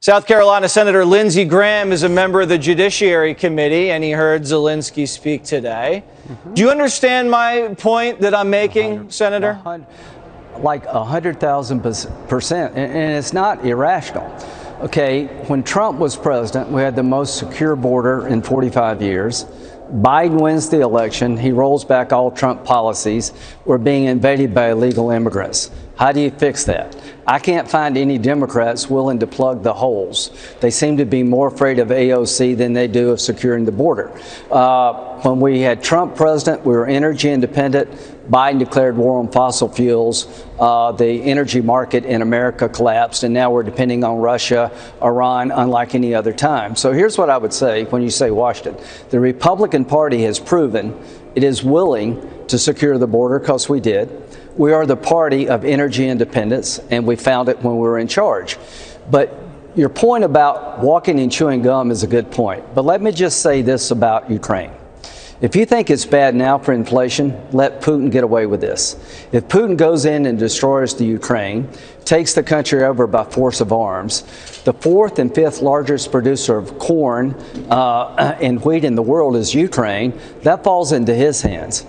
South Carolina Senator Lindsey Graham is a member of the Judiciary Committee, and he heard Zelensky speak today. Do you understand my point that I'm making, Senator? Like 100,000%, and it's not irrational. Okay, when Trump was president, we had the most secure border in 45 years. Biden wins the election. He rolls back all Trump policies. We're being invaded by illegal immigrants. How do you fix that? I can't find any Democrats willing to plug the holes. They seem to be more afraid of AOC than they do of securing the border. When we had Trump president, we were energy independent. Biden declared war on fossil fuels. The energy market in America collapsed, and now we're depending on Russia, Iran, unlike any other time. So here's what I would say when you say Washington. The Republican Party has proven it is willing to secure the border, because we did. We are the party of energy independence, and we found it when we were in charge. But your point about walking and chewing gum is a good point. But let me just say this about Ukraine. If you think it's bad now for inflation, let Putin get away with this. If Putin goes in and destroys the Ukraine, takes the country over by force of arms, the fourth and fifth largest producer of corn and wheat in the world is Ukraine, that falls into his hands.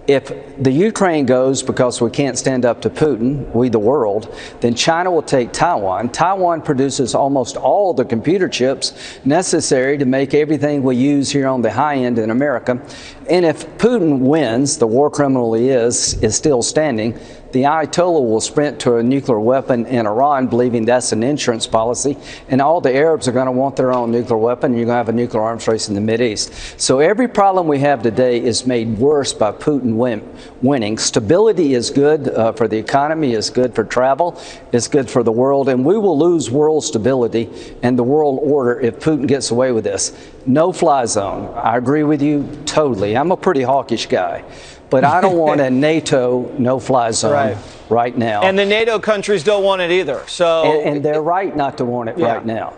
If the Ukraine goes because we can't stand up to Putin, we the world, then China will take Taiwan. Taiwan produces almost all the computer chips necessary to make everything we use here on the high end in America. And if Putin wins, the war criminal he is still standing, the Ayatollah will sprint to a nuclear weapon in Iran, believing that's an insurance policy, and all the Arabs are going to want their own nuclear weapon, and you're going to have a nuclear arms race in the Mideast. So every problem we have today is made worse by Putin winning. Stability is good for the economy, is good for travel, is good for the world, and we will lose world stability and the world order if Putin gets away with this. No-fly zone. I agree with you totally. I'm a pretty hawkish guy. But I don't want a NATO no-fly zone right now. And the NATO countries don't want it either. So, and they're right not to want it right now.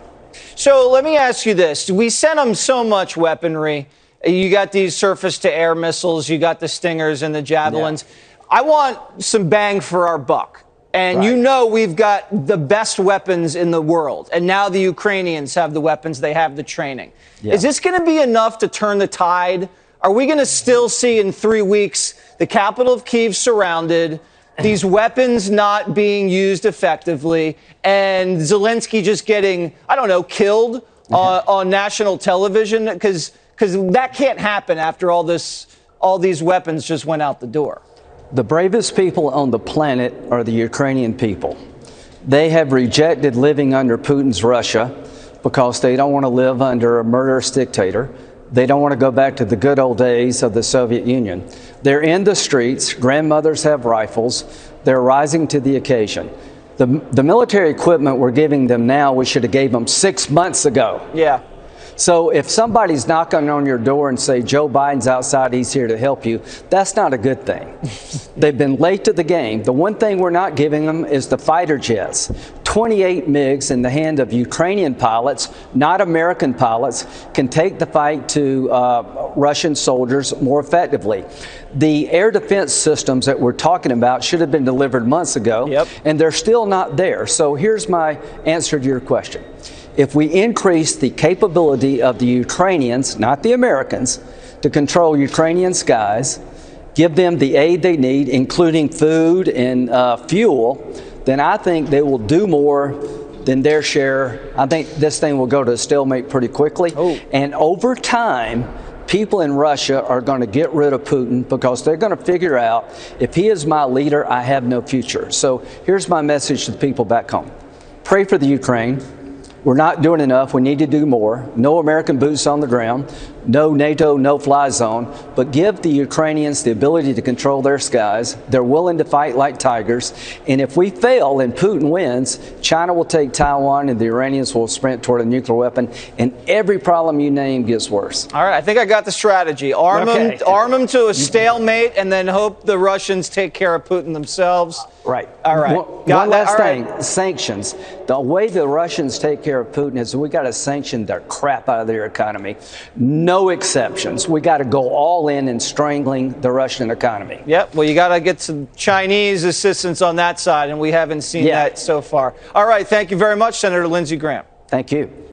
So let me ask you this. We sent them so much weaponry. You got these surface-to-air missiles. You got the Stingers and the Javelins. Yeah. I want some bang for our buck. And you know we've got the best weapons in the world. And now the Ukrainians have the weapons. They have the training. Yeah. Is this going to be enough to turn the tide? Are we going to still see in 3 weeks the capital of Kyiv surrounded, these weapons not being used effectively, and Zelensky just getting, I don't know, killed on national television? Because that can't happen after all these weapons just went out the door. The bravest people on the planet are the Ukrainian people. They have rejected living under Putin's Russia because they don't want to live under a murderous dictator. They don't want to go back to the good old days of the Soviet Union. They're in the streets. Grandmothers have rifles. They're rising to the occasion. The military equipment we're giving them now, we should have gave them 6 months ago. Yeah. So if somebody's knocking on your door and say, Joe Biden's outside, he's here to help you, that's not a good thing. They've been late to the game. The one thing we're not giving them is the fighter jets. 28 MiGs in the hand of Ukrainian pilots, not American pilots, can take the fight to Russian soldiers more effectively. The air defense systems that we're talking about should have been delivered months ago, and they're still not there. So here's my answer to your question. If we increase the capability of the Ukrainians, not the Americans, to control Ukrainian skies, give them the aid they need, including food and fuel, then I think they will do more than their share. I think this thing will go to a stalemate pretty quickly. And over time, people in Russia are going to get rid of Putin because they're going to figure out, if he is my leader, I have no future. So here's my message to the people back home. Pray for the Ukraine. We're not doing enough. We need to do more. No American boots on the ground. No NATO, no-fly zone. But give the Ukrainians the ability to control their skies. They're willing to fight like tigers. And if we fail and Putin wins, China will take Taiwan and the Iranians will sprint toward a nuclear weapon. And every problem you name gets worse. All right, I think I got the strategy. Arm them to a stalemate and then hope the Russians take care of Putin themselves. Right. All right. One last thing, sanctions. The way the Russians take care of Putin is we got to sanction the crap out of their economy. No exceptions. We got to go all in strangling the Russian economy. Yep. Well, you got to get some Chinese assistance on that side, and we haven't seen that so far. All right. Thank you very much, Senator Lindsey Graham. Thank you.